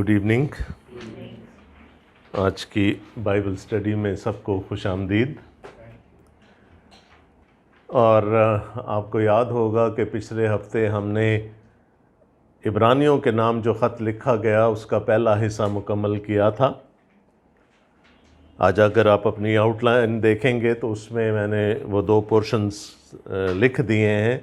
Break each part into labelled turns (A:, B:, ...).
A: Good evening. آج کی Bible study میں سب کو خوش آمدید. اور آپ کو یاد ہوگا کہ پچھلے ہفتے ہم نے عبرانیوں کے نام جو خط لکھا گیا اس کا پہلا حصہ مکمل کیا تھا. آج اگر آپ اپنی آؤٹ لائن دیکھیں گے تو اس میں نے وہ 2 پورشنز لکھ دیے ہیں.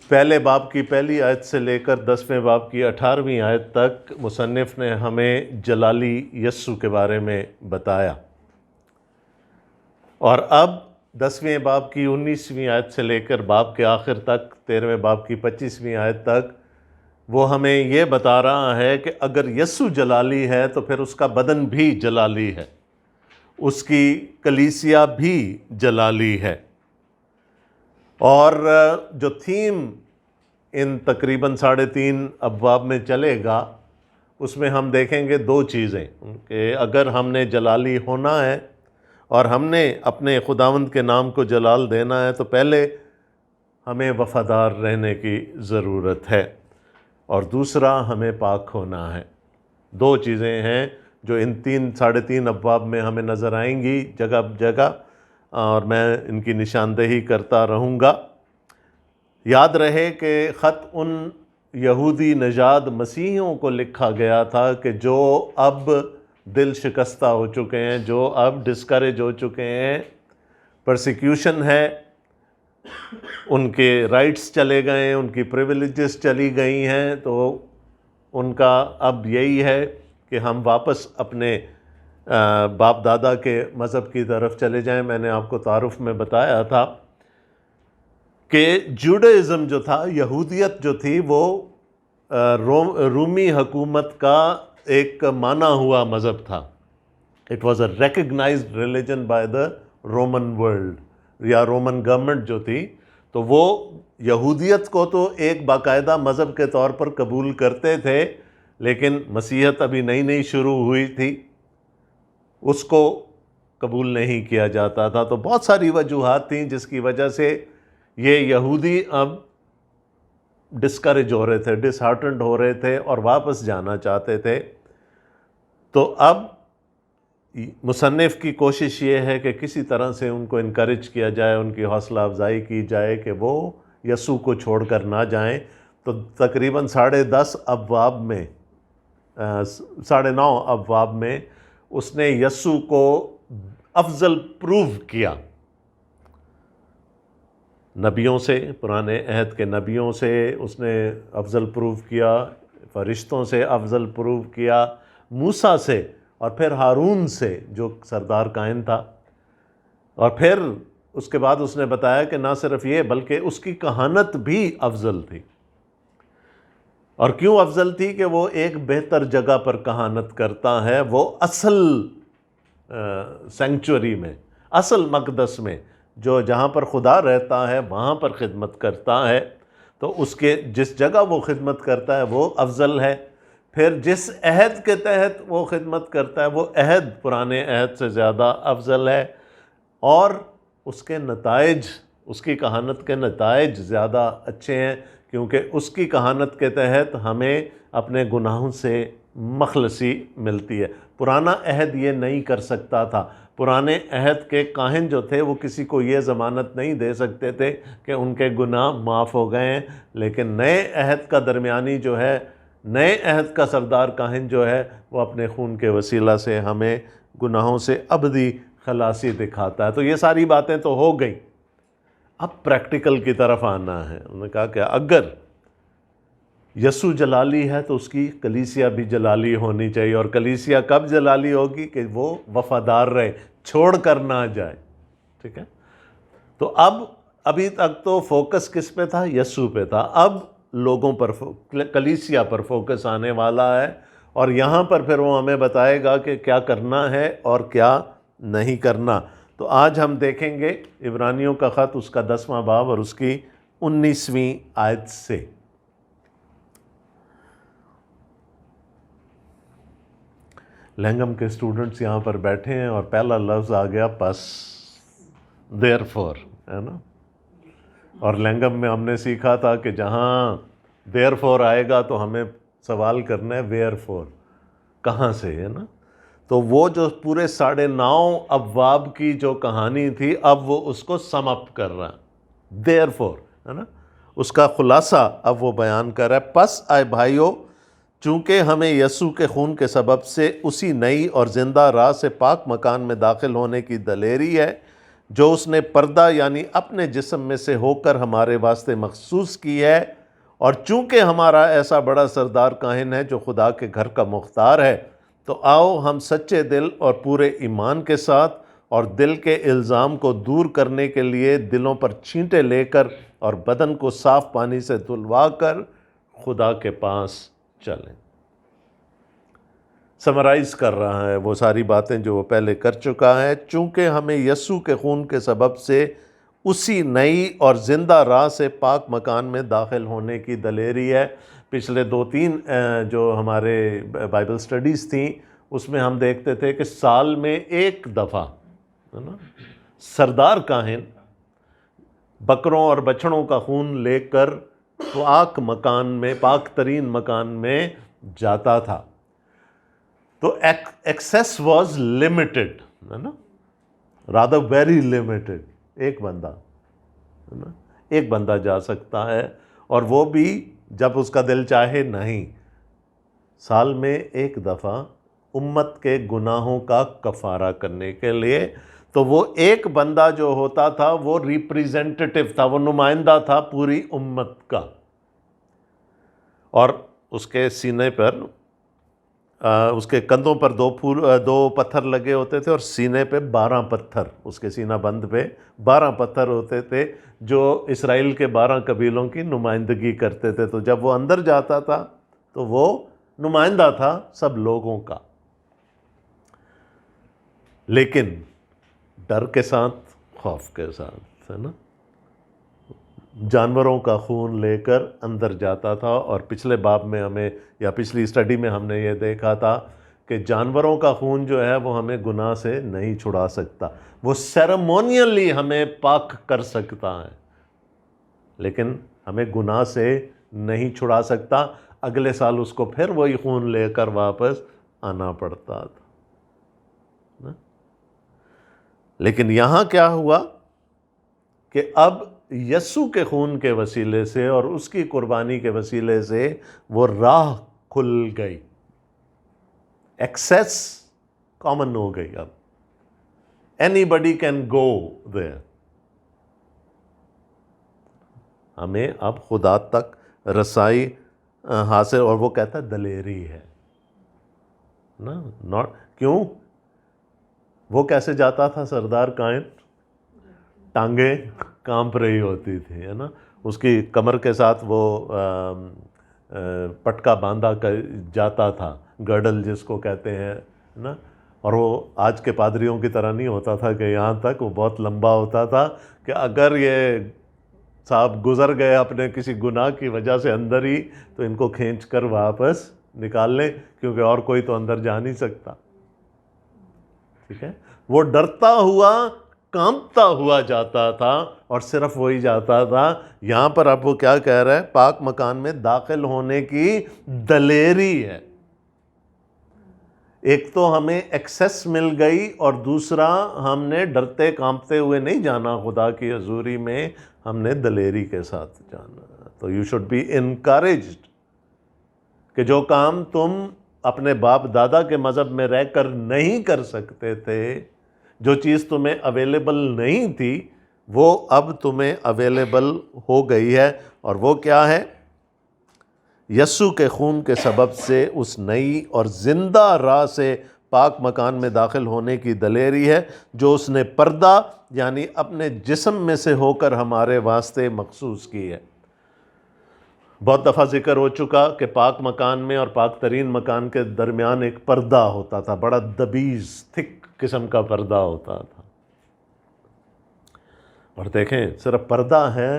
A: پہلے باب کی پہلی آیت سے لے کر 10ویں باب کی 18ویں آیت تک مصنف نے ہمیں جلالی یسوع کے بارے میں بتایا، اور اب 10ویں باب کی 19ویں آیت سے لے کر باب کے آخر تک 13ویں باب کی 25ویں آیت تک وہ ہمیں یہ بتا رہا ہے کہ اگر یسوع جلالی ہے تو پھر اس کا بدن بھی جلالی ہے، اس کی کلیسیا بھی جلالی ہے. اور جو تھیم ان تقریباً 3.5 ابواب میں چلے گا اس میں ہم دیکھیں گے 2 چیزیں کہ اگر ہم نے جلالی ہونا ہے اور ہم نے اپنے خداوند کے نام کو جلال دینا ہے تو پہلے ہمیں وفادار رہنے کی ضرورت ہے، اور دوسرا ہمیں پاک ہونا ہے. 2 چیزیں ہیں جو ان 3.5 ابواب میں ہمیں نظر آئیں گی جگہ جگہ، اور میں ان کی نشاندہی کرتا رہوں گا. یاد رہے کہ خط ان یہودی نژاد مسیحیوں کو لکھا گیا تھا کہ جو اب دل شکستہ ہو چکے ہیں، جو اب ڈسکریج ہو چکے ہیں، پرسیکیوشن ہے، ان کے رائٹس چلے گئے ہیں، ان کی پریویلیجز چلی گئی ہیں. تو ان کا اب یہی ہے کہ ہم واپس اپنے باپ دادا کے مذہب کی طرف چلے جائیں. میں نے آپ کو تعارف میں بتایا تھا کہ جوڈائزم جو تھا، یہودیت جو تھی، وہ رومی حکومت کا ایک مانا ہوا مذہب تھا. It was a recognised religion by the Roman world, یا رومن گورنمنٹ جو تھی. تو وہ یہودیت کو تو ایک باقاعدہ مذہب کے طور پر قبول کرتے تھے، لیکن مسیحیت ابھی نئی شروع ہوئی تھی، اس کو قبول نہیں کیا جاتا تھا. تو بہت ساری وجوہات تھیں جس کی وجہ سے یہ یہودی اب ڈسکریج ہو رہے تھے، ڈس ہارٹنڈ ہو رہے تھے اور واپس جانا چاہتے تھے. تو اب مصنف کی کوشش یہ ہے کہ کسی طرح سے ان کو انکریج کیا جائے، ان کی حوصلہ افزائی کی جائے کہ وہ یسوع کو چھوڑ کر نہ جائیں. تو تقریباً 10.5 ابواب میں 9.5 ابواب میں اس نے یسوع کو افضل پروو کیا. نبیوں سے، پرانے عہد کے نبیوں سے اس نے افضل پروو کیا، فرشتوں سے افضل پروو کیا، موسیٰ سے، اور پھر ہارون سے جو سردار کاہن تھا. اور پھر اس کے بعد اس نے بتایا کہ نہ صرف یہ بلکہ اس کی کہانت بھی افضل تھی. اور کیوں افضل تھی؟ کہ وہ ایک بہتر جگہ پر کہانت کرتا ہے، وہ اصل سینکچوری میں، اصل مقدس میں، جو جہاں پر خدا رہتا ہے وہاں پر خدمت کرتا ہے. تو اس کے جس جگہ وہ خدمت کرتا ہے وہ افضل ہے. پھر جس عہد کے تحت وہ خدمت کرتا ہے وہ عہد پرانے عہد سے زیادہ افضل ہے، اور اس کے نتائج، اس کی کہانت کے نتائج زیادہ اچھے ہیں، کیونکہ اس کی کہانت کے تحت ہمیں اپنے گناہوں سے مخلصی ملتی ہے. پرانا عہد یہ نہیں کر سکتا تھا. پرانے عہد کے کاہن جو تھے وہ کسی کو یہ ضمانت نہیں دے سکتے تھے کہ ان کے گناہ معاف ہو گئے ہیں. لیکن نئے عہد کا درمیانی جو ہے، نئے عہد کا سردار کاہن جو ہے، وہ اپنے خون کے وسیلہ سے ہمیں گناہوں سے ابدی خلاصی دکھاتا ہے. تو یہ ساری باتیں تو ہو گئیں. اب پریکٹیکل کی طرف آنا ہے. انہوں نے کہا کہ اگر یسوع جلالی ہے تو اس کی کلیسیا بھی جلالی ہونی چاہیے. اور کلیسیا کب جلالی ہوگی؟ کہ وہ وفادار رہے، چھوڑ کر نہ جائے. ٹھیک ہے؟ تو ابھی تک تو فوکس کس پہ تھا؟ یسوع پہ تھا. اب لوگوں پر، کلیسیا پر فوکس آنے والا ہے، اور یہاں پر پھر وہ ہمیں بتائے گا کہ کیا کرنا ہے اور کیا نہیں کرنا. تو آج ہم دیکھیں گے عبرانیوں کا خط، اس کا 10واں باب اور اس کی 19ویں آیت سے. لنگم کے اسٹوڈنٹس یہاں پر بیٹھے ہیں اور پہلا لفظ آ گیا پس، دیر فور، ہے نا. اور لنگم میں ہم نے سیکھا تھا کہ جہاں دیر فور آئے گا تو ہمیں سوال کرنا ہے ویئر فور، کہاں سے، ہے نا؟ تو وہ جو پورے 9.5 ابواب کی جو کہانی تھی، اب وہ اس کو سم اپ کر رہا ہے، دیر فور، ہے نا؟ اس کا خلاصہ اب وہ بیان کر رہا ہے۔ پس اے بھائیو، چونکہ ہمیں یسوع کے خون کے سبب سے اسی نئی اور زندہ راہ سے پاک مکان میں داخل ہونے کی دلیری ہے، جو اس نے پردہ یعنی اپنے جسم میں سے ہو کر ہمارے واسطے مخصوص کی ہے، اور چونکہ ہمارا ایسا بڑا سردار کاہن ہے جو خدا کے گھر کا مختار ہے، تو آؤ ہم سچے دل اور پورے ایمان کے ساتھ اور دل کے الزام کو دور کرنے کے لیے دلوں پر چھینٹے لے کر اور بدن کو صاف پانی سے دھلوا کر خدا کے پاس چلیں۔ سمرائز کر رہا ہے وہ ساری باتیں جو وہ پہلے کر چکا ہے۔ چونکہ ہمیں یسوع کے خون کے سبب سے اسی نئی اور زندہ راہ سے پاک مکان میں داخل ہونے کی دلیری ہے۔ پچھلے 2-3 جو ہمارے بائبل سٹڈیز تھیں، اس میں ہم دیکھتے تھے کہ سال میں ایک دفعہ، ہے نا، سردار کاہن بکروں اور بچھڑوں کا خون لے کر پاک مکان میں، پاک ترین مکان میں جاتا تھا۔ تو ایکسیس واز لمیٹڈ، ہے نا، رادر ویری لمیٹڈ۔ ایک بندہ، ہے نا، ایک بندہ جا سکتا ہے، اور وہ بھی جب اس کا دل چاہے نہیں، سال میں ایک دفعہ امت کے گناہوں کا کفارہ کرنے کے لیے۔ تو وہ ایک بندہ جو ہوتا تھا وہ ریپریزنٹیٹو تھا، وہ نمائندہ تھا پوری امت کا، اور اس کے سینے پر، اس کے کندھوں پر 2 پتھر لگے ہوتے تھے، اور سینے پہ 12 پتھر، اس کے سینہ بند پہ 12 پتھر ہوتے تھے جو اسرائیل کے 12 قبیلوں کی نمائندگی کرتے تھے۔ تو جب وہ اندر جاتا تھا تو وہ نمائندہ تھا سب لوگوں کا، لیکن ڈر کے ساتھ، خوف کے ساتھ، ہے نا، جانوروں کا خون لے کر اندر جاتا تھا۔ اور پچھلے باب میں ہمیں، یا پچھلی سٹڈی میں ہم نے یہ دیکھا تھا کہ جانوروں کا خون جو ہے وہ ہمیں گناہ سے نہیں چھڑا سکتا، وہ سیریمونیلی ہمیں پاک کر سکتا ہے، لیکن ہمیں گناہ سے نہیں چھڑا سکتا۔ اگلے سال اس کو پھر وہی خون لے کر واپس آنا پڑتا تھا۔ لیکن یہاں کیا ہوا کہ اب یسوع کے خون کے وسیلے سے اور اس کی قربانی کے وسیلے سے وہ راہ کھل گئی، ایکسیس کامن ہو گئی۔ اب anybody can go there. ہمیں اب خدا تک رسائی حاصل، اور وہ کہتا ہے دلیری ہے نا، کیوں؟ وہ کیسے جاتا تھا سردار کائن؟ ٹانگیں کانپ رہی ہوتی تھی، ہے نا، اس کی کمر کے ساتھ وہ پٹکا باندھا کر جاتا تھا، گرڈل جس کو کہتے ہیں، نا، اور وہ آج کے پادریوں کی طرح نہیں ہوتا تھا کہ یہاں تک، وہ بہت لمبا ہوتا تھا کہ اگر یہ صاحب گزر گئے اپنے کسی گناہ کی وجہ سے اندر ہی، تو ان کو کھینچ کر واپس نکال لیں، کیونکہ اور کوئی تو اندر جا نہیں سکتا۔ ٹھیک ہے، وہ ڈرتا ہوا، کانپتا ہوا جاتا تھا، اور صرف وہی جاتا تھا۔ یہاں پر اب وہ کیا کہہ رہا ہے؟ پاک مکان میں داخل ہونے کی دلیری ہے۔ ایک تو ہمیں ایکسیس مل گئی، اور دوسرا ہم نے ڈرتے کانپتے ہوئے نہیں جانا خدا کی حضوری میں، ہم نے دلیری کے ساتھ جانا۔ تو یو شوڈ بی انکریجڈ کہ جو کام تم اپنے باپ دادا کے مذہب میں رہ کر نہیں کر سکتے تھے، جو چیز تمہیں اویلیبل نہیں تھی، وہ اب تمہیں اویلیبل ہو گئی ہے۔ اور وہ کیا ہے؟ یسوع کے خون کے سبب سے اس نئی اور زندہ راہ سے پاک مکان میں داخل ہونے کی دلیری ہے، جو اس نے پردہ یعنی اپنے جسم میں سے ہو کر ہمارے واسطے مخصوص کی ہے۔ بہت دفعہ ذکر ہو چکا کہ پاک مکان میں اور پاک ترین مکان کے درمیان ایک پردہ ہوتا تھا، بڑا دبیز، تھک قسم کا پردہ ہوتا تھا۔ اور دیکھیں، صرف پردہ ہے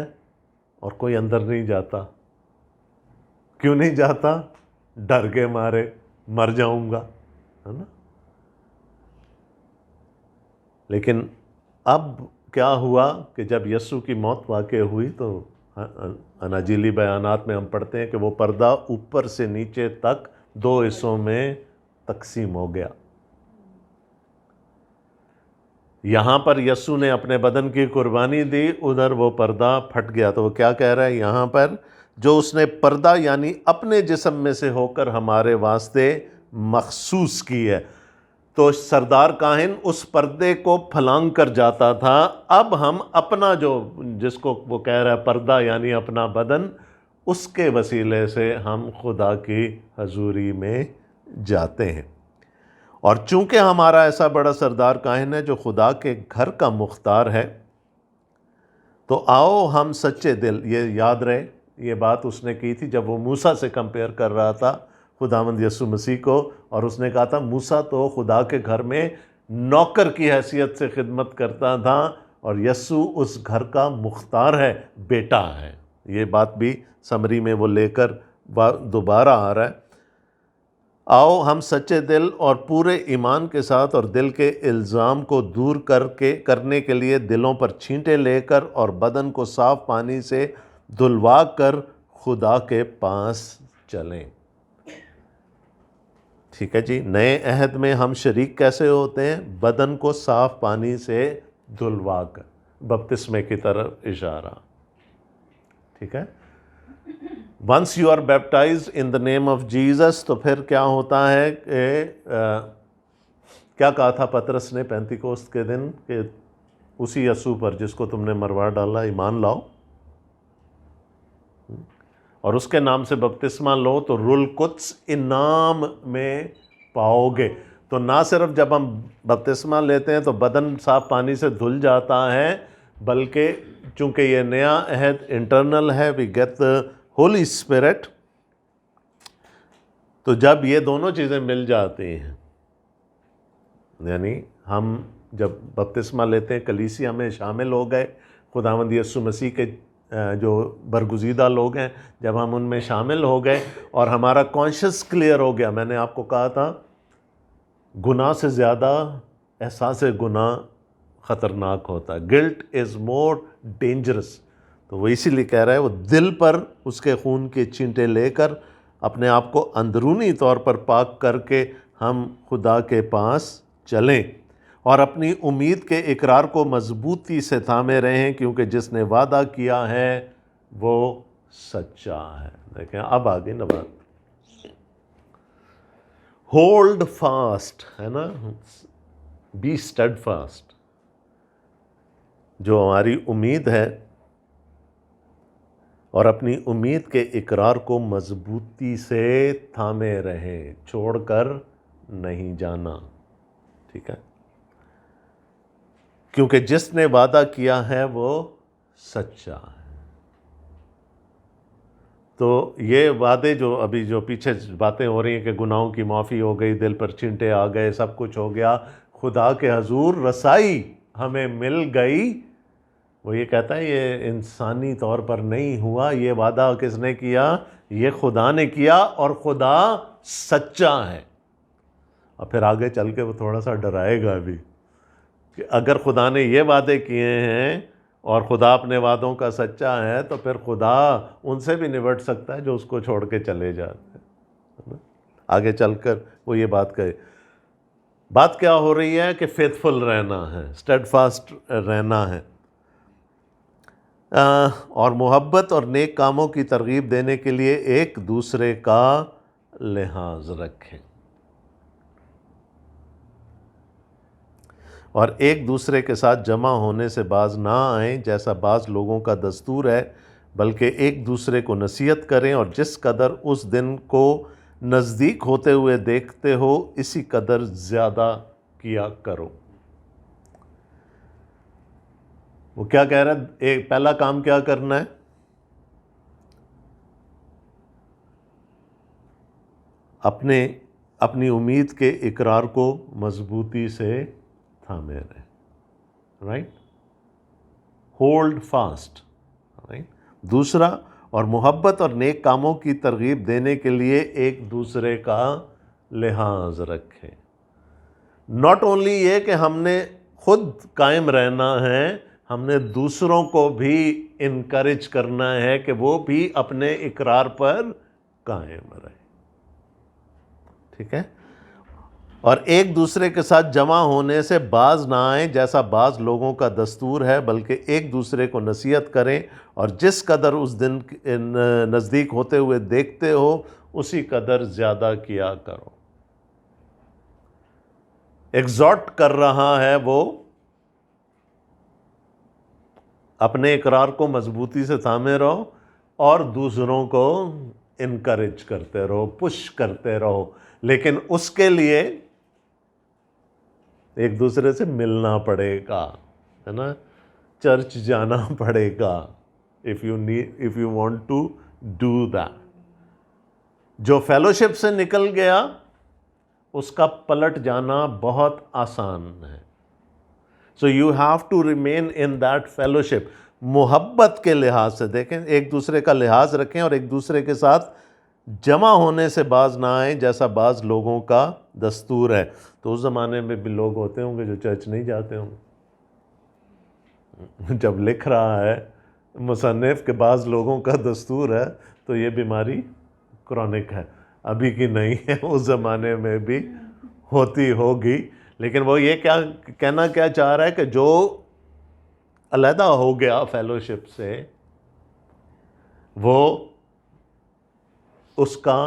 A: اور کوئی اندر نہیں جاتا۔ کیوں نہیں جاتا؟ ڈر کے مارے، مر جاؤں گا، ہے نا۔ لیکن اب کیا ہوا کہ جب یسوع کی موت واقع ہوئی تو اناجیلی بیانات میں ہم پڑھتے ہیں کہ وہ پردہ اوپر سے نیچے تک 2 حصوں میں تقسیم ہو گیا۔ یہاں پر یسوع نے اپنے بدن کی قربانی دی، ادھر وہ پردہ پھٹ گیا۔ تو وہ کیا کہہ رہا ہے یہاں پر؟ جو اس نے پردہ یعنی اپنے جسم میں سے ہو کر ہمارے واسطے مخصوص کی ہے۔ تو سردار کاہن اس پردے کو پھلانگ کر جاتا تھا، اب ہم اپنا جس کو وہ کہہ رہا ہے پردہ یعنی اپنا بدن، اس کے وسیلے سے ہم خدا کی حضوری میں جاتے ہیں۔ اور چونکہ ہمارا ایسا بڑا سردار کاہن ہے جو خدا کے گھر کا مختار ہے، تو آؤ ہم سچے دل، یہ یاد رہے یہ بات اس نے کی تھی جب وہ موسیٰ سے کمپیئر کر رہا تھا خداوند یسوع مسیح کو، اور اس نے کہا تھا موسیٰ تو خدا کے گھر میں نوکر کی حیثیت سے خدمت کرتا تھا، اور یسوع اس گھر کا مختار ہے، بیٹا ہے۔ یہ بات بھی سمری میں وہ لے کر دوبارہ آ رہا ہے۔ آؤ ہم سچے دل اور پورے ایمان کے ساتھ اور دل کے الزام کو دور کرنے کے لیے دلوں پر چھینٹے لے کر اور بدن کو صاف پانی سے دھلوا کر خدا کے پاس چلیں۔ ٹھیک ہے جی، نئے عہد میں ہم شریک کیسے ہوتے ہیں؟ بدن کو صاف پانی سے دھلوا کر، بپتسمے کی طرف اشارہ۔ ٹھیک ہے، once you are baptized in the name of Jesus, تو پھر کیا ہوتا ہے کہ کیا کہا تھا پطرس نے پینتیکوست کے دن کہ اسی یسوع پر جس کو تم نے مروا ڈالا ایمان لاؤ اور اس کے نام سے بپتسمہ لو تو روح القدس انعام میں پاؤ گے۔ تو نہ صرف جب ہم بپتسمہ لیتے ہیں تو بدن صاف پانی سے دھل جاتا ہے، بلکہ چونکہ یہ نیا عہد انٹرنل ہے، we get the Holy Spirit, تو جب یہ دونوں چیزیں مل جاتی ہیں، یعنی ہم جب بپتسمہ لیتے ہیں کلیسیا میں شامل ہو گئے، خداوند یسوع مسیح کے جو برگزیدہ لوگ ہیں، جب ہم ان میں شامل ہو گئے اور ہمارا کانشس کلیئر ہو گیا۔ میں نے آپ کو کہا تھا گناہ سے زیادہ احساس گناہ خطرناک ہوتا ہے، گلٹ از مور ڈینجرس، تو وہ اسی لیے کہہ رہا ہے وہ دل پر اس کے خون کے چینٹے لے کر اپنے آپ کو اندرونی طور پر پاک کر کے ہم خدا کے پاس چلیں اور اپنی امید کے اقرار کو مضبوطی سے تھامے رہیں، کیونکہ جس نے وعدہ کیا ہے وہ سچا ہے۔ دیکھیں اب آگے نا بات، ہولڈ فاسٹ ہے نا، بی اسٹڈ فاسٹ، جو ہماری امید ہے، اور اپنی امید کے اقرار کو مضبوطی سے تھامے رہیں، چھوڑ کر نہیں جانا۔ ٹھیک ہے، کیونکہ جس نے وعدہ کیا ہے وہ سچا ہے۔ تو یہ وعدے جو پیچھے باتیں ہو رہی ہیں کہ گناہوں کی معافی ہو گئی، دل پر چینٹے آ گئے، سب کچھ ہو گیا، خدا کے حضور رسائی ہمیں مل گئی، وہ یہ کہتا ہے یہ انسانی طور پر نہیں ہوا، یہ وعدہ کس نے کیا؟ یہ خدا نے کیا، اور خدا سچا ہے۔ اور پھر آگے چل کے وہ تھوڑا سا ڈرائے گا بھی کہ اگر خدا نے یہ وعدے کیے ہیں اور خدا اپنے وعدوں کا سچا ہے، تو پھر خدا ان سے بھی نبٹ سکتا ہے جو اس کو چھوڑ کے چلے جاتے ہیں۔ آگے چل کر وہ یہ بات کہے، بات کیا ہو رہی ہے کہ فیتھفل رہنا ہے، اسٹیڈ فاسٹ رہنا ہے، اور محبت اور نیک کاموں کی ترغیب دینے کے لیے ایک دوسرے کا لحاظ رکھیں، اور ایک دوسرے کے ساتھ جمع ہونے سے باز نہ آئیں جیسا بعض لوگوں کا دستور ہے، بلکہ ایک دوسرے کو نصیحت کریں، اور جس قدر اس دن کو نزدیک ہوتے ہوئے دیکھتے ہو اسی قدر زیادہ کیا کرو۔ وہ کیا کہہ رہا ہے؟ ایک پہلا کام کیا کرنا ہے؟ اپنی امید کے اقرار کو مضبوطی سے تھامے رہے، رائٹ، ہولڈ فاسٹ، رائٹ۔ دوسرا، اور محبت اور نیک کاموں کی ترغیب دینے کے لیے ایک دوسرے کا لحاظ رکھیں۔ ناٹ اونلی یہ کہ ہم نے خود قائم رہنا ہے، ہم نے دوسروں کو بھی انکریج کرنا ہے کہ وہ بھی اپنے اقرار پر قائم رہے. ٹھیک ہے. اور ایک دوسرے کے ساتھ جمع ہونے سے باز نہ آئیں جیسا بعض لوگوں کا دستور ہے، بلکہ ایک دوسرے کو نصیحت کریں، اور جس قدر اس دن نزدیک ہوتے ہوئے دیکھتے ہو اسی قدر زیادہ کیا کرو. ایگزورٹ کر رہا ہے وہ اپنے اقرار کو مضبوطی سے تھامے رہو اور دوسروں کو انکریج کرتے رہو، پش کرتے رہو، لیکن اس کے لیے ایک دوسرے سے ملنا پڑے گا، ہے نا، چرچ جانا پڑے گا if you want to do that. جو فیلوشپ سے نکل گیا اس کا پلٹ جانا بہت آسان ہے. So you have to remain in that fellowship. محبت کے لحاظ سے دیکھیں، ایک دوسرے کا لحاظ رکھیں اور ایک دوسرے کے ساتھ جمع ہونے سے باز نہ آئیں جیسا بعض لوگوں کا دستور ہے. تو اس زمانے میں بھی لوگ ہوتے ہوں گے جو چرچ نہیں جاتے ہوں گے. جب لکھ رہا ہے مصنف کہ بعض لوگوں کا دستور ہے تو یہ بیماری کرونک ہے، ابھی کی نہیں ہے، اس زمانے میں بھی ہوتی ہوگی. لیکن وہ یہ کہنا کیا چاہ رہا ہے کہ جو علیحدہ ہو گیا فیلوشپ سے، وہ اس کا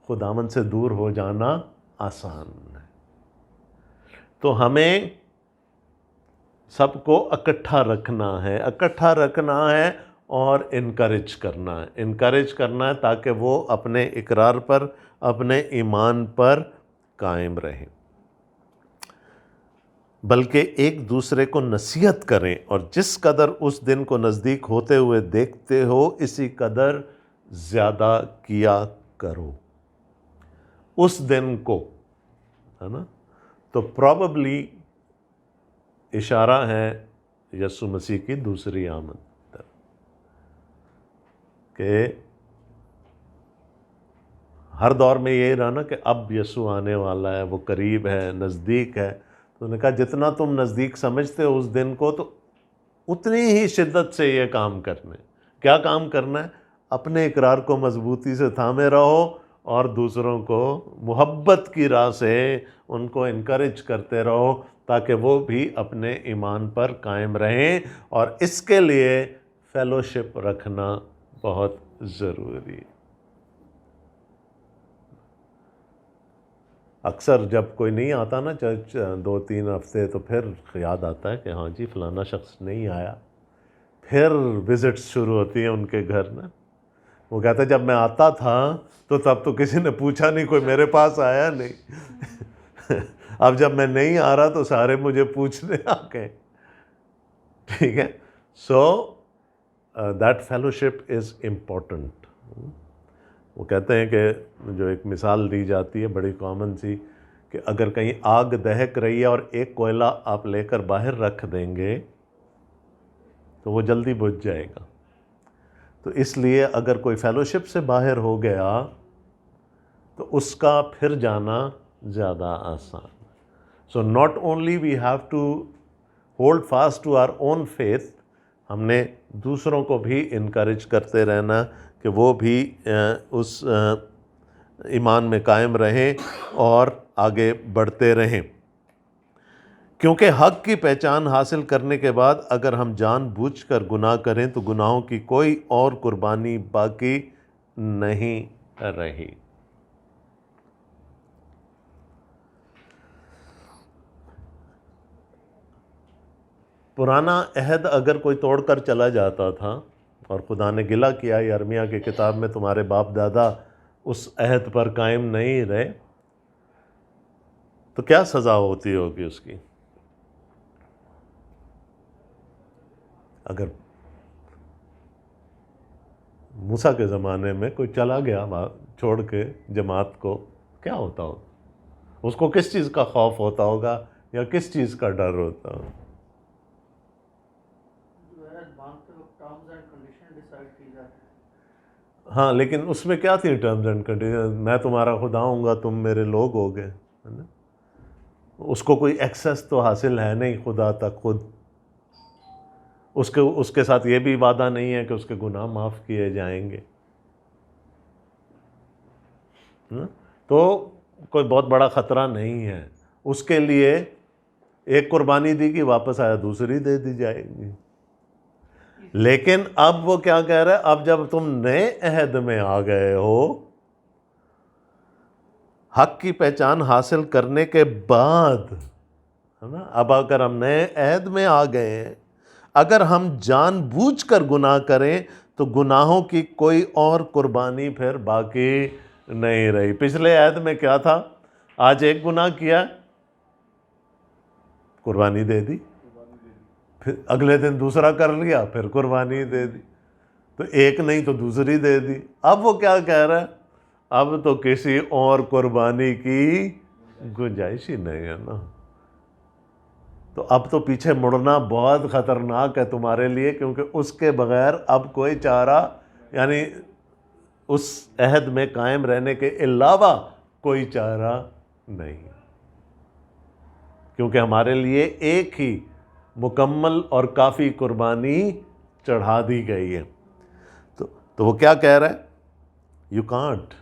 A: خداوند سے دور ہو جانا آسان ہے. تو ہمیں سب کو اکٹھا رکھنا ہے اور انکریج کرنا ہے تاکہ وہ اپنے اقرار پر، اپنے ایمان پر قائم رہیں، بلکہ ایک دوسرے کو نصیحت کریں، اور جس قدر اس دن کو نزدیک ہوتے ہوئے دیکھتے ہو اسی قدر زیادہ کیا کرو. اس دن کو، ہے نا، تو پروبیبلی اشارہ ہے یسوع مسیح کی دوسری آمد طرف، کہ ہر دور میں یہی رہا نا کہ اب یسوع آنے والا ہے، وہ قریب ہے، نزدیک ہے. تو انہوں نے کہا جتنا تم نزدیک سمجھتے ہو اس دن کو، تو اتنی ہی شدت سے یہ کام کرنا ہے. کیا کام کرنا ہے؟ اپنے اقرار کو مضبوطی سے تھامے رہو اور دوسروں کو محبت کی راہ سے ان کو انکریج کرتے رہو تاکہ وہ بھی اپنے ایمان پر قائم رہیں. اور اس کے لیے فیلوشپ رکھنا بہت ضروری ہے. اکثر جب کوئی نہیں آتا نا چرچ 2-3 ہفتے، تو پھر یاد آتا ہے کہ ہاں جی فلانا شخص نہیں آیا. پھر وزٹس شروع ہوتی ہیں ان کے گھر نا. وہ کہتا ہے جب میں آتا تھا تو تب تو کسی نے پوچھا نہیں، کوئی میرے پاس آیا نہیں. اب جب میں نہیں آ رہا تو سارے مجھے پوچھنے آ گئے. ٹھیک ہے. So that fellowship is important. وہ کہتے ہیں کہ جو ایک مثال دی جاتی ہے بڑی کامن سی، کہ اگر کہیں آگ دہک رہی ہے اور ایک کوئلہ آپ لے کر باہر رکھ دیں گے تو وہ جلدی بجھ جائے گا. تو اس لیے اگر کوئی فیلوشپ سے باہر ہو گیا تو اس کا پھر جانا زیادہ آسان. So not only we have to hold fast to our own faith, ہم نے دوسروں کو بھی انکریج کرتے رہنا کہ وہ بھی اس ایمان میں قائم رہیں اور آگے بڑھتے رہیں. کیونکہ حق کی پہچان حاصل کرنے کے بعد اگر ہم جان بوجھ کر گناہ کریں تو گناہوں کی کوئی اور قربانی باقی نہیں رہی. پرانا عہد اگر کوئی توڑ کر چلا جاتا تھا اور خدا نے گلہ کیا یرمیہ کی کتاب میں تمہارے باپ دادا اس عہد پر قائم نہیں رہے، تو کیا سزا ہوتی ہوگی اس کی؟ اگر موسیٰ کے زمانے میں کوئی چلا گیا چھوڑ کے جماعت کو، کیا ہوتا ہوگا؟ اس کو کس چیز کا خوف ہوتا ہوگا یا کس چیز کا ڈر ہوتا ہوگا؟ ہاں، لیکن اس میں کیا تھی ٹرمز اینڈ کنڈیشن؟ میں تمہارا خدا ہوں گا، تم میرے لوگ ہوگے. اس کو کوئی ایکسیس تو حاصل ہے نہیں خدا تک خود. اس کے ساتھ یہ بھی وعدہ نہیں ہے کہ اس کے گناہ معاف کیے جائیں گے. تو کوئی بہت بڑا خطرہ نہیں ہے. اس کے لیے ایک قربانی دی کہ واپس آیا دوسری دے دی جائے گی. لیکن اب وہ کیا کہہ رہا ہے, اب جب تم نئے عہد میں آ گئے ہو, حق کی پہچان حاصل کرنے کے بعد, ہے نا, اب اگر ہم نئے عہد میں آ گئے ہیں, اگر ہم جان بوجھ کر گناہ کریں تو گناہوں کی کوئی اور قربانی پھر باقی نہیں رہی. پچھلے عہد میں کیا تھا, آج ایک گناہ کیا قربانی دے دی, پھر اگلے دن دوسرا کر لیا پھر قربانی دے دی, تو ایک نہیں تو دوسری دے دی. اب وہ کیا کہہ رہا ہے, اب تو کسی اور قربانی کی گنجائش ہی نہیں ہے نا. تو اب تو پیچھے مڑنا بہت خطرناک ہے تمہارے لیے, کیونکہ اس کے بغیر اب کوئی چارہ, یعنی اس عہد میں قائم رہنے کے علاوہ کوئی چارہ نہیں, کیونکہ ہمارے لیے ایک ہی مکمل اور کافی قربانی چڑھا دی گئی ہے. تو وہ کیا کہہ رہا ہے, یو کانٹ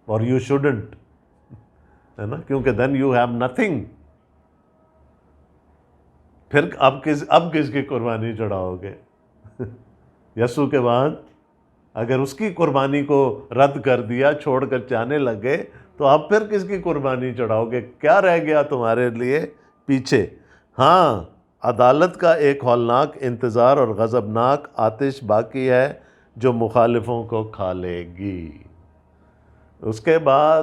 A: اور یو شوڈنٹ, ہے نا, کیونکہ دین یو ہیو نتھنگ. پھر اب کس کی قربانی چڑھاؤ گے؟ یسوع کے بعد اگر اس کی قربانی کو رد کر دیا, چھوڑ کر جانے لگے, تو اب پھر کس کی قربانی چڑھاؤ گے؟ کیا رہ گیا تمہارے لیے پیچھے؟ ہاں, عدالت کا ایک ہولناک انتظار اور غضبناک آتش باقی ہے جو مخالفوں کو کھا لے گی. اس کے بعد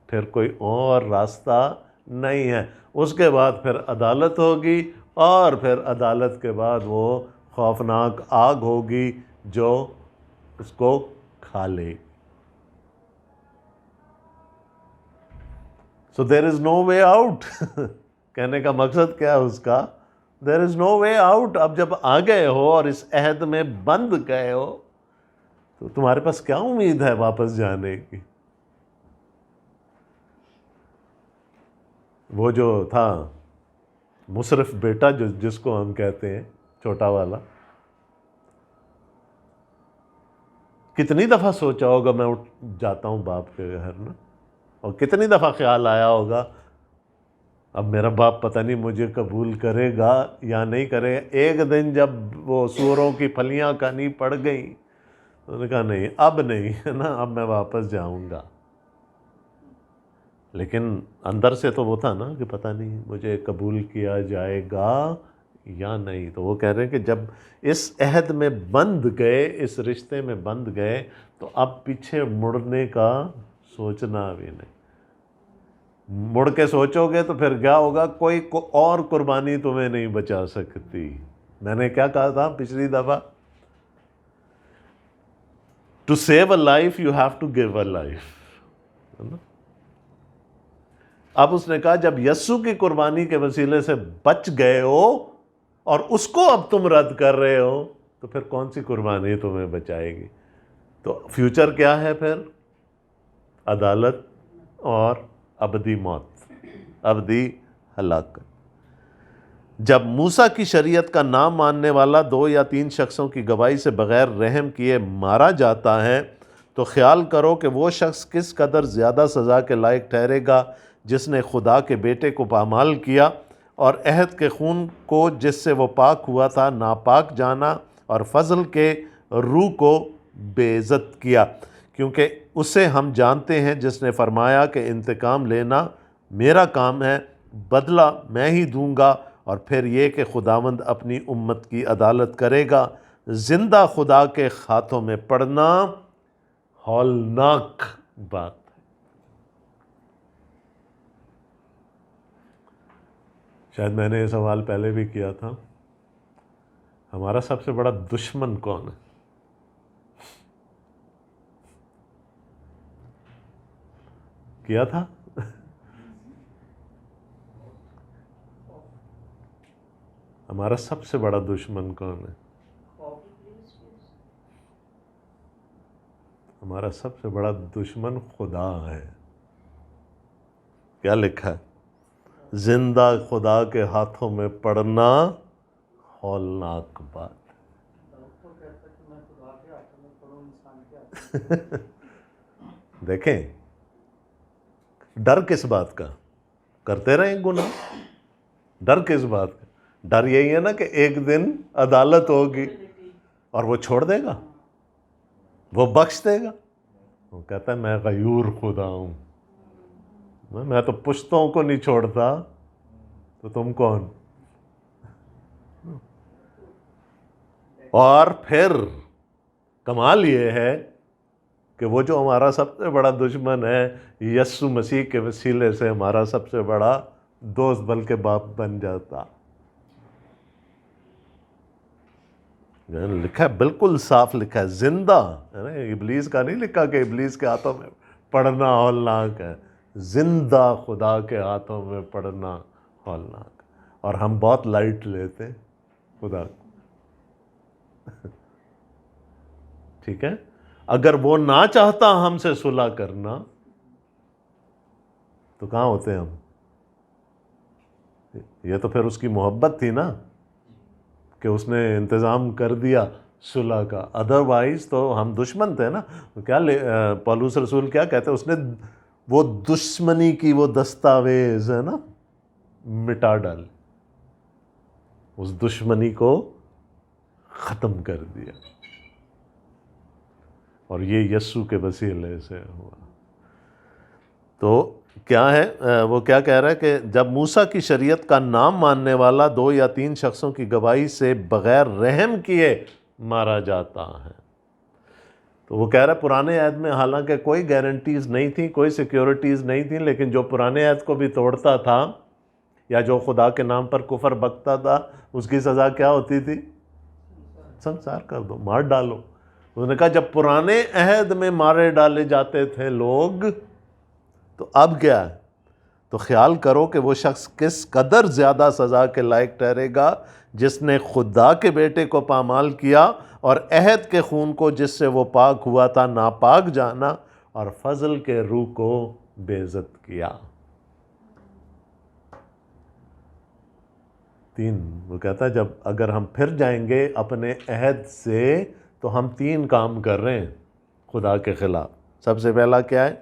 A: پھر کوئی اور راستہ نہیں ہے. اس کے بعد پھر عدالت ہوگی, اور پھر عدالت کے بعد وہ خوفناک آگ ہوگی جو اس کو کھا لے. So there is no way out. کہنے کا مقصد کیا ہے اس کا, there is no way out. اب جب آ گئے ہو اور اس عہد میں بند گئے ہو, تو تمہارے پاس کیا امید ہے واپس جانے کی؟ وہ جو تھا مصرف بیٹا, جس کو ہم کہتے ہیں چھوٹا والا, کتنی دفعہ سوچا ہوگا میں اٹھ جاتا ہوں باپ کے گھر نا, اور کتنی دفعہ خیال آیا ہوگا اب میرا باپ پتہ نہیں مجھے قبول کرے گا یا نہیں کرے گا. ایک دن جب وہ سوروں کی پھلیاں کھانی پڑ گئیں, انہوں نے کہا نہیں, اب نہیں, ہے نا, اب میں واپس جاؤں گا. لیکن اندر سے تو وہ تھا نا کہ پتہ نہیں مجھے قبول کیا جائے گا یا نہیں. تو وہ کہہ رہے ہیں کہ جب اس عہد میں بند گئے, اس رشتے میں بند گئے, تو اب پیچھے مڑنے کا سوچنا بھی نہیں. مڑ کے سوچو گے تو پھر کیا ہوگا, کوئی اور قربانی تمہیں نہیں بچا سکتی. میں نے کیا کہا تھا پچھلی دفعہ, to save a life you have to give a life. اب اس نے کہا جب یسوع کی قربانی کے وسیلے سے بچ گئے ہو اور اس کو اب تم رد کر رہے ہو, تو پھر کون سی قربانی تمہیں بچائے گی؟ تو فیوچر کیا ہے پھر؟ عدالت اور ابدی موت, ابدی ہلاکت. جب موسیٰ کی شریعت کا نام ماننے والا 2 یا 3 شخصوں کی گواہی سے بغیر رحم کیے مارا جاتا ہے, تو خیال کرو کہ وہ شخص کس قدر زیادہ سزا کے لائق ٹھہرے گا جس نے خدا کے بیٹے کو پامال کیا اور عہد کے خون کو جس سے وہ پاک ہوا تھا ناپاک جانا اور فضل کے روح کو بے عزت کیا. کیونکہ اسے ہم جانتے ہیں جس نے فرمایا کہ انتقام لینا میرا کام ہے, بدلہ میں ہی دوں گا. اور پھر یہ کہ خداوند اپنی امت کی عدالت کرے گا. زندہ خدا کے ہاتھوں میں پڑنا ہولناک بات ہے. شاید میں نے یہ سوال پہلے بھی کیا تھا, ہمارا سب سے بڑا دشمن کون ہے؟ کیا تھا؟ ہمارا سب سے بڑا دشمن کون ہے؟ ہمارا سب سے بڑا دشمن خدا ہے. کیا لکھا ہے؟ زندہ خدا کے ہاتھوں میں پڑنا ہولناک بات. دیکھیں ڈر کس بات کا؟ کرتے رہیں گناہ. ڈر کس بات کا؟ ڈر یہی ہے نا کہ ایک دن عدالت ہوگی اور وہ چھوڑ دے گا، وہ بخش دے گا. وہ کہتا ہے میں غیور خدا ہوں، میں تو پشتوں کو نہیں چھوڑتا، تو تم کون؟ اور پھر کمال یہ ہے کہ وہ جو ہمارا سب سے بڑا دشمن ہے، یسوع مسیح کے وسیلے سے ہمارا سب سے بڑا دوست بلکہ باپ بن جاتا. لکھا ہے، بالکل صاف لکھا ہے، زندہ. ابلیس کا نہیں لکھا کہ ابلیس کے ہاتھوں میں پڑنا ہولناک ہے، زندہ خدا کے ہاتھوں میں پڑنا ہولناک. اور ہم بہت لائٹ لیتے ہیں خدا کو. ٹھیک ہے، اگر وہ نہ چاہتا ہم سے صلح کرنا تو کہاں ہوتے ہم؟ یہ تو پھر اس کی محبت تھی نا کہ اس نے انتظام کر دیا صلح کا. ادروائز تو ہم دشمن تھے نا. کیا پولس رسول کیا کہتے ہیں؟ اس نے وہ دشمنی کی وہ دستاویز ہے نا مٹا ڈال، اس دشمنی کو ختم کر دیا. اور یہ یسوع کے وسیلے سے ہوا. تو کیا ہے وہ کیا کہہ رہا ہے کہ جب موسیٰ کی شریعت کا نام ماننے والا 2 یا 3 شخصوں کی گواہی سے بغیر رحم کیے مارا جاتا ہے. تو وہ کہہ رہا ہے پرانے عہد میں حالانکہ کوئی گارنٹیز نہیں تھی، کوئی سیکیورٹیز نہیں تھیں، لیکن جو پرانے عہد کو بھی توڑتا تھا یا جو خدا کے نام پر کفر بکتا تھا، اس کی سزا کیا ہوتی تھی؟ سنسار کر دو، مار ڈالو. انہوں نے کہا جب پرانے عہد میں مارے ڈالے جاتے تھے لوگ، تو اب کیا ہے؟ تو خیال کرو کہ وہ شخص کس قدر زیادہ سزا کے لائق ٹھہرے گا جس نے خدا کے بیٹے کو پامال کیا اور عہد کے خون کو جس سے وہ پاک ہوا تھا ناپاک جانا اور فضل کے روح کو بے عزت کیا. 3 وہ کہتا ہے جب اگر ہم پھر جائیں گے اپنے عہد سے تو ہم 3 کام کر رہے ہیں خدا کے خلاف. سب سے پہلا کیا ہے؟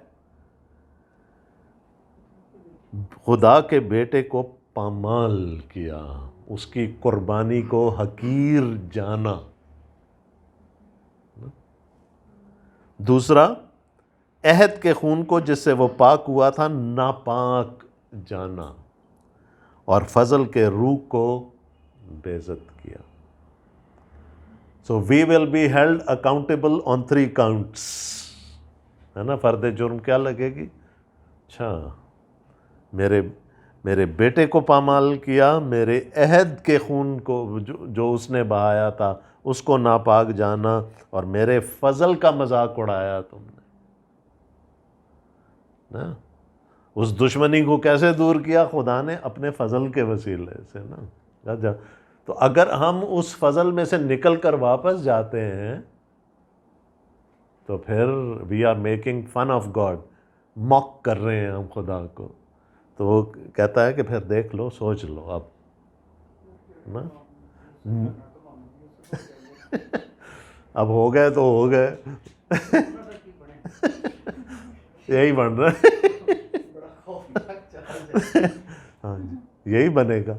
A: خدا کے بیٹے کو پامال کیا، اس کی قربانی کو حقیر جانا. دوسرا، عہد کے خون کو جس سے وہ پاک ہوا تھا ناپاک جانا، اور فضل کے روح کو بے عزت کیا. So we will be held accountable on 3 counts. ہے نا؟ فرد جرم کیا لگے گی؟ اچھا میرے بیٹے کو پامال کیا، میرے عہد کے خون کو جو اس نے بہایا تھا اس کو ناپاک جانا، اور میرے فضل کا مذاق اڑایا تم نے. اس دشمنی کو کیسے دور کیا؟ خدا نے اپنے فضل کے وسیلے سے نا. تو اگر ہم اس فضل میں سے نکل کر واپس جاتے ہیں تو پھر we are making fun of God, mock کر رہے ہیں ہم خدا کو. تو وہ کہتا ہے کہ پھر دیکھ لو، سوچ لو اب نا. اب ہو گئے تو ہو گئے، یہی بن رہا ہے. ہاں جی، یہی بنے گا.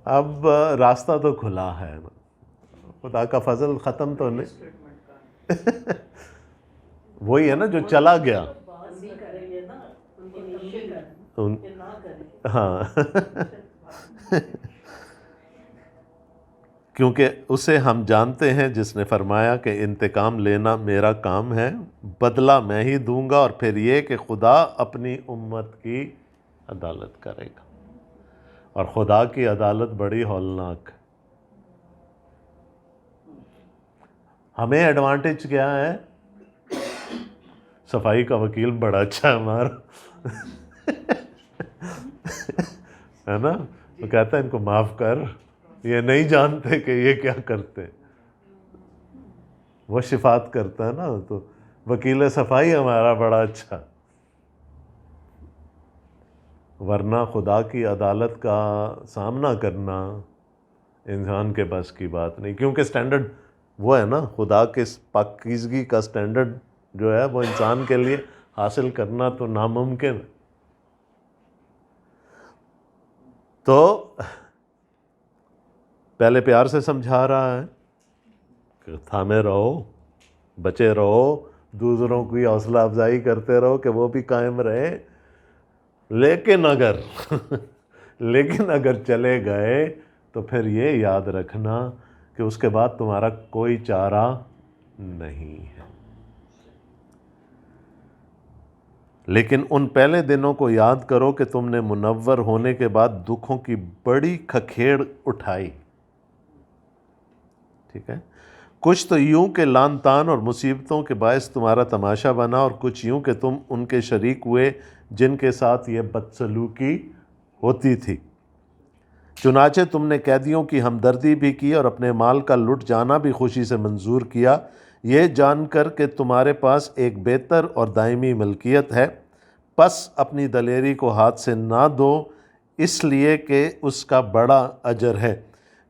A: اب راستہ تو کھلا ہے نا، خدا کا فضل ختم تو نہیں. وہی ہے نا جو چلا گیا. ہاں کیونکہ اسے ہم جانتے ہیں جس نے فرمایا کہ انتقام لینا میرا کام ہے، بدلہ میں ہی دوں گا. اور پھر یہ کہ خدا اپنی امت کی عدالت کرے گا، اور خدا کی عدالت بڑی ہولناک. ہمیں ایڈوانٹیج کیا ہے؟ صفائی کا وکیل بڑا اچھا ہے ہمارا، ہے نا. وہ کہتا ہے ان کو معاف کر، یہ نہیں جانتے کہ یہ کیا کرتے. وہ شفاعت کرتا ہے نا. تو وکیل صفائی ہمارا بڑا اچھا، ورنہ خدا کی عدالت کا سامنا کرنا انسان کے بس کی بات نہیں، کیونکہ سٹینڈرڈ وہ ہے نا، خدا کے پاکیزگی کا سٹینڈرڈ جو ہے وہ انسان کے لیے حاصل کرنا تو ناممکن ہے۔ تو پہلے پیار سے سمجھا رہا ہے کہ تھامے رہو، بچے رہو، دوسروں کی حوصلہ افزائی کرتے رہو کہ وہ بھی قائم رہے، لیکن اگر چلے گئے تو پھر یہ یاد رکھنا کہ اس کے بعد تمہارا کوئی چارہ نہیں ہے۔ لیکن ان پہلے دنوں کو یاد کرو کہ تم نے منور ہونے کے بعد دکھوں کی بڑی کھکھیڑ اٹھائی، ٹھیک ہے؟ کچھ تو یوں کہ لان تان اور مصیبتوں کے باعث تمہارا تماشا بنا، اور کچھ یوں کہ تم ان کے شریک ہوئے جن کے ساتھ یہ بدسلوکی ہوتی تھی۔ چنانچہ تم نے قیدیوں کی ہمدردی بھی کی اور اپنے مال کا لٹ جانا بھی خوشی سے منظور کیا، یہ جان کر کہ تمہارے پاس ایک بہتر اور دائمی ملکیت ہے۔ پس اپنی دلیری کو ہاتھ سے نہ دو، اس لیے کہ اس کا بڑا اجر ہے،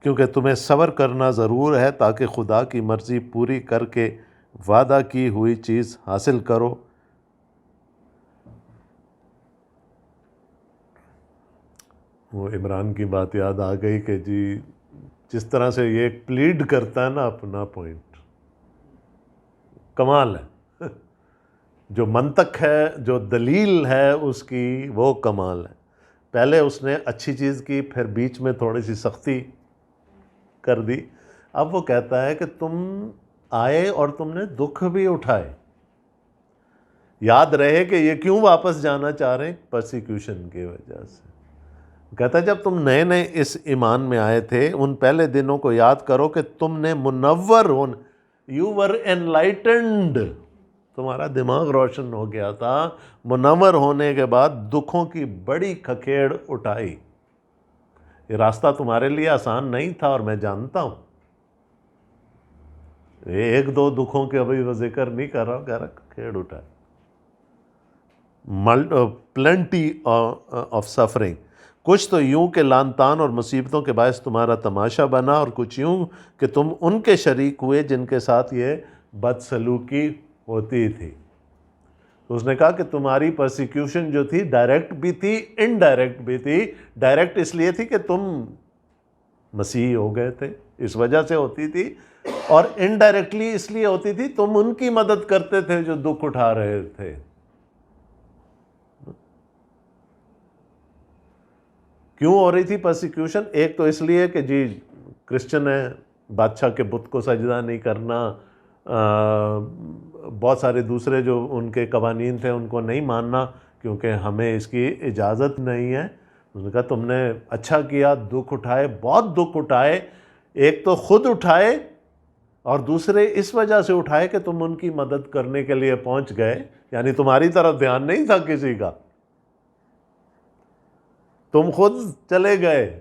A: کیونکہ تمہیں صبر کرنا ضرور ہے تاکہ خدا کی مرضی پوری کر کے وعدہ کی ہوئی چیز حاصل کرو۔ وہ عمران کی بات یاد آ گئی کہ جی جس طرح سے یہ پلیڈ کرتا ہے نا اپنا پوائنٹ، کمال ہے، جو منطق ہے، جو دلیل ہے اس کی، وہ کمال ہے۔ پہلے اس نے اچھی چیز کی، پھر بیچ میں تھوڑی سی سختی کر دی، اب وہ کہتا ہے کہ تم آئے اور تم نے دکھ بھی اٹھائے۔ یاد رہے کہ یہ کیوں واپس جانا چاہ رہے ہیں، پرسیکیوشن کی وجہ سے۔ کہتا ہے جب تم نئے نئے اس ایمان میں آئے تھے، ان پہلے دنوں کو یاد کرو کہ تم نے منور یو ور انلائٹنڈ، تمہارا دماغ روشن ہو گیا تھا، منور ہونے کے بعد دکھوں کی بڑی کھکھیڑ اٹھائی۔ یہ راستہ تمہارے لیے آسان نہیں تھا، اور میں جانتا ہوں، ایک دو دکھوں کے ابھی وہ ذکر نہیں کر رہا ہوں، کہہ رہا کھکھیڑ اٹھائی، پلنٹی آف سفرنگ۔ کچھ تو یوں کہ لان تان اور مصیبتوں کے باعث تمہارا تماشا بنا، اور کچھ یوں کہ تم ان کے شریک ہوئے جن کے ساتھ یہ بدسلوکی ہوتی تھی۔ تو اس نے کہا کہ تمہاری پرسیکیوشن جو تھی ڈائریکٹ بھی تھی، انڈائریکٹ بھی تھی۔ ڈائریکٹ اس لیے تھی کہ تم مسیحی ہو گئے تھے، اس وجہ سے ہوتی تھی، اور انڈائریکٹلی اس لیے ہوتی تھی تم ان کی مدد کرتے تھے جو دکھ اٹھا رہے تھے۔ کیوں ہو رہی تھی پرسیکیوشن؟ ایک تو اس لیے کہ جی کرسچن ہے، بادشاہ کے بت کو سجدہ نہیں کرنا، بہت سارے دوسرے جو ان کے قوانین تھے ان کو نہیں ماننا، کیونکہ ہمیں اس کی اجازت نہیں ہے۔ اس نے کہا تم نے اچھا کیا، دکھ اٹھائے، بہت دکھ اٹھائے، ایک تو خود اٹھائے اور دوسرے اس وجہ سے اٹھائے کہ تم ان کی مدد کرنے کے لیے پہنچ گئے، یعنی تمہاری طرف دھیان نہیں تھا کسی کا، تم خود چلے گئے۔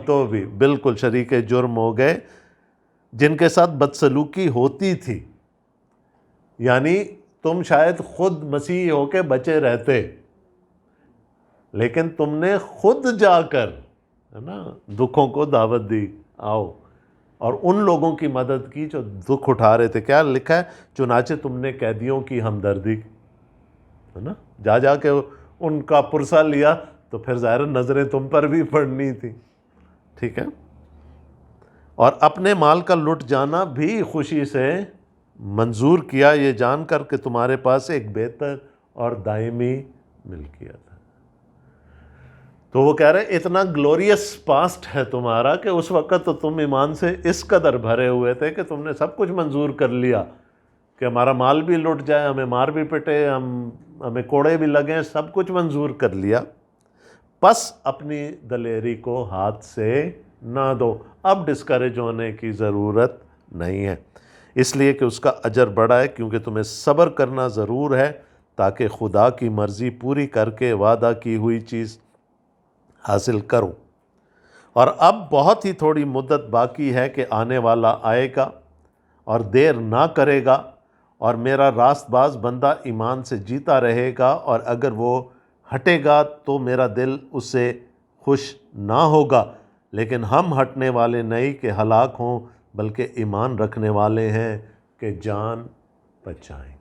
A: تو بھی بالکل شریک جرم ہو گئے جن کے ساتھ بدسلوکی ہوتی تھی، یعنی تم شاید خود مسیحی ہو کے بچے رہتے، لیکن تم نے خود جا کر ہے نا دکھوں کو دعوت دی، آؤ، اور ان لوگوں کی مدد کی جو دکھ اٹھا رہے تھے۔ کیا لکھا ہے؟ چنانچہ تم نے قیدیوں کی ہمدردی، ہے نا، جا کے ان کا پرسہ لیا، تو پھر ظاہر نظریں تم پر بھی پڑنی تھی، ٹھیک ہے، اور اپنے مال کا لٹ جانا بھی خوشی سے منظور کیا، یہ جان کر کہ تمہارے پاس ایک بہتر اور دائمی ملکیت ہے۔ تو وہ کہہ رہے اتنا گلوریس پاسٹ ہے تمہارا کہ اس وقت تو تم ایمان سے اس قدر بھرے ہوئے تھے کہ تم نے سب کچھ منظور کر لیا کہ ہمارا مال بھی لٹ جائے، ہمیں مار بھی پٹے، ہمیں کوڑے بھی لگیں، سب کچھ منظور کر لیا۔ پس اپنی دلیری کو ہاتھ سے نہ دو، اب ڈسکریج ہونے کی ضرورت نہیں ہے، اس لیے کہ اس کا اجر بڑا ہے، کیونکہ تمہیں صبر کرنا ضرور ہے تاکہ خدا کی مرضی پوری کر کے وعدہ کی ہوئی چیز حاصل کرو۔ اور اب بہت ہی تھوڑی مدت باقی ہے کہ آنے والا آئے گا اور دیر نہ کرے گا، اور میرا راست باز بندہ ایمان سے جیتا رہے گا، اور اگر وہ ہٹے گا تو میرا دل اس سے خوش نہ ہوگا، لیکن ہم ہٹنے والے نہیں کہ ہلاک ہوں، بلکہ ایمان رکھنے والے ہیں کہ جان بچائیں۔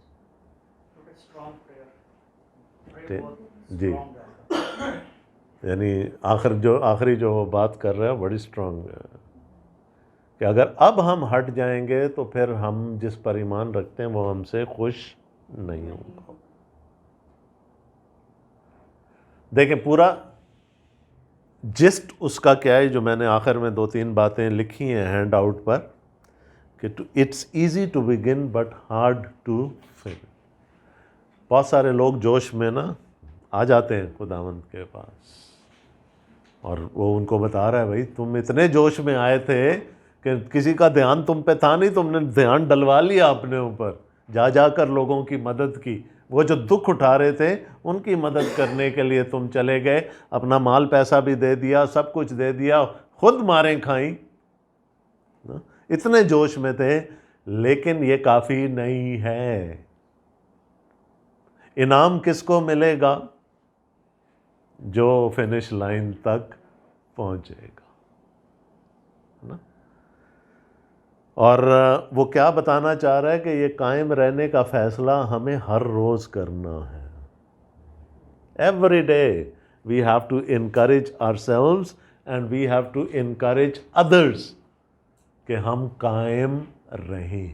A: جی، یعنی آخری جو وہ بات کر رہے ہیں بڑی اسٹرانگ ہے کہ اگر اب ہم ہٹ جائیں گے تو پھر ہم جس پر ایمان رکھتے ہیں وہ ہم سے خوش نہیں ہوں گا۔ دیکھیں پورا جسٹ اس کا کیا ہے، جو میں نے آخر میں 2-3 باتیں لکھی ہیں ہینڈ آؤٹ پر، کہ it's easy to begin but hard to finish. بہت سارے لوگ جوش میں نا آ جاتے ہیں خداوند کے پاس، اور وہ ان کو بتا رہا ہے بھائی تم اتنے جوش میں آئے تھے کہ کسی کا دھیان تم پہ تھا نہیں، تم نے دھیان ڈلوا لیا اپنے اوپر، جا کر لوگوں کی مدد کی، وہ جو دکھ اٹھا رہے تھے ان کی مدد کرنے کے لیے تم چلے گئے، اپنا مال پیسہ بھی دے دیا، سب کچھ دے دیا، خود ماریں کھائیں، اتنے جوش میں تھے، لیکن یہ کافی نہیں ہے۔ انعام کس کو ملے گا؟ جو فنش لائن تک پہنچے گا، اور وہ کیا بتانا چاہ رہا ہے کہ یہ قائم رہنے کا فیصلہ ہمیں ہر روز کرنا ہے۔ Every day we have to encourage ourselves and we have to encourage others کہ ہم قائم رہیں۔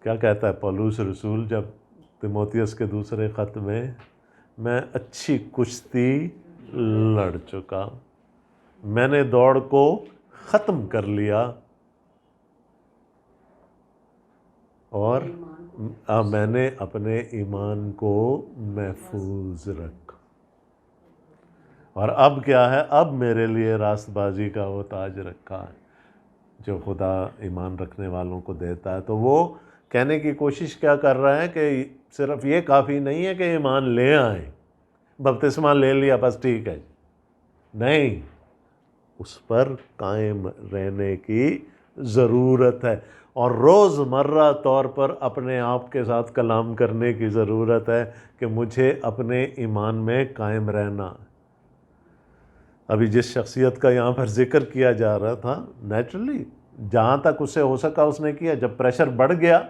A: کیا کہتا ہے پولس رسول جب تیموتھیوس کے دوسرے خط میں اچھی کشتی لڑ چکا، میں نے دوڑ کو ختم کر لیا، اور میں نے اپنے ایمان کو محفوظ رکھا، اور اب کیا ہے، اب میرے لیے راست بازی کا وہ تاج رکھا ہے جو خدا ایمان رکھنے والوں کو دیتا ہے۔ تو وہ کہنے کی کوشش کیا کر رہا ہے کہ صرف یہ کافی نہیں ہے کہ ایمان لے آئیں، بپتسمہ لے لیا بس ٹھیک ہے، نہیں، اس پر قائم رہنے کی ضرورت ہے، اور روز مرہ طور پر اپنے آپ کے ساتھ کلام کرنے کی ضرورت ہے کہ مجھے اپنے ایمان میں قائم رہنا۔ ابھی جس شخصیت کا یہاں پر ذکر کیا جا رہا تھا، نیچرلی جہاں تک اس سے ہو سکا اس نے کیا، جب پریشر بڑھ گیا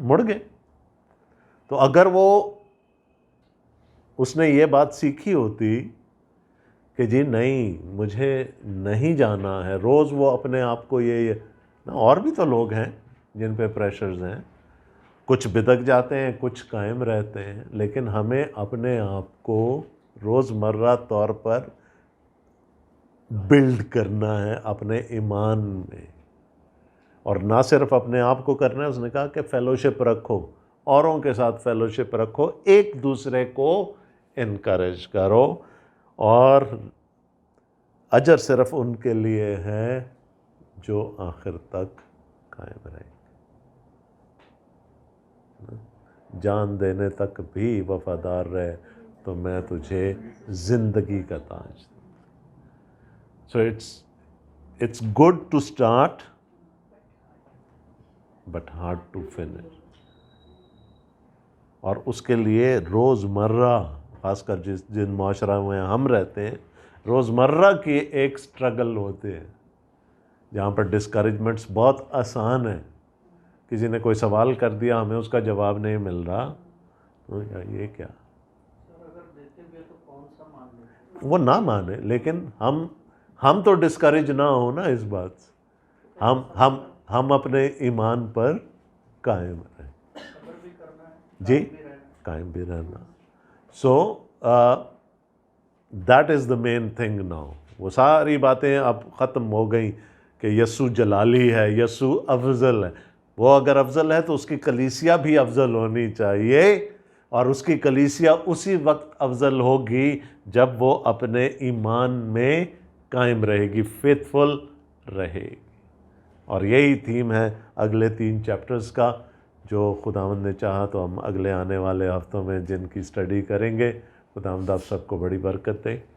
A: مڑ گئے۔ تو اگر اس نے یہ بات سیکھی ہوتی کہ جی نہیں مجھے نہیں جانا ہے، روز وہ اپنے آپ کو یہ اور بھی تو لوگ ہیں جن پہ پریشرز ہیں، کچھ بدک جاتے ہیں، کچھ قائم رہتے ہیں، لیکن ہمیں اپنے آپ کو روز مرہ طور پر بلڈ کرنا ہے اپنے ایمان میں، اور نہ صرف اپنے آپ کو کرنا ہے، اس نے کہا کہ فیلوشپ رکھو، اوروں کے ساتھ فیلوشپ رکھو، ایک دوسرے کو انکریج کرو، اور اجر صرف ان کے لیے ہے جو آخر تک قائم رہیں، جان دینے تک بھی وفادار رہے تو میں تجھے زندگی کا تاج دوں۔ So it's good to start but hard to finish, اور اس کے لیے روز مرہ، خاص کر جن معاشرہ میں ہم رہتے ہیں، روز مرہ کی ایک سٹرگل ہوتے ہیں جہاں پر ڈسکریجمنٹس بہت آسان ہیں۔ کسی نے کوئی سوال کر دیا، ہمیں اس کا جواب نہیں مل رہا، تو یہ کیا، وہ نہ مانے، لیکن ہم تو ڈسکریج نہ ہو نا اس بات سے، ہم اپنے ایمان پر قائم رہیں، جی قائم بھی رہنا۔ So that is the main thing now. وہ ساری باتیں اب ختم ہو گئیں کہ یسوع جلالی ہے، یسوع افضل ہے۔ وہ اگر افضل ہے تو اس کی کلیسیا بھی افضل ہونی چاہیے، اور اس کی کلیسیا اسی وقت افضل ہوگی جب وہ اپنے ایمان میں قائم رہے گی، فیتھفل رہے گی، اور یہی تھیم ہے اگلے 3 چیپٹرز کا، جو خداوند نے چاہا تو ہم اگلے آنے والے ہفتوں میں جن کی اسٹڈی کریں گے، خداوند آپ سب کو بڑی برکت دے۔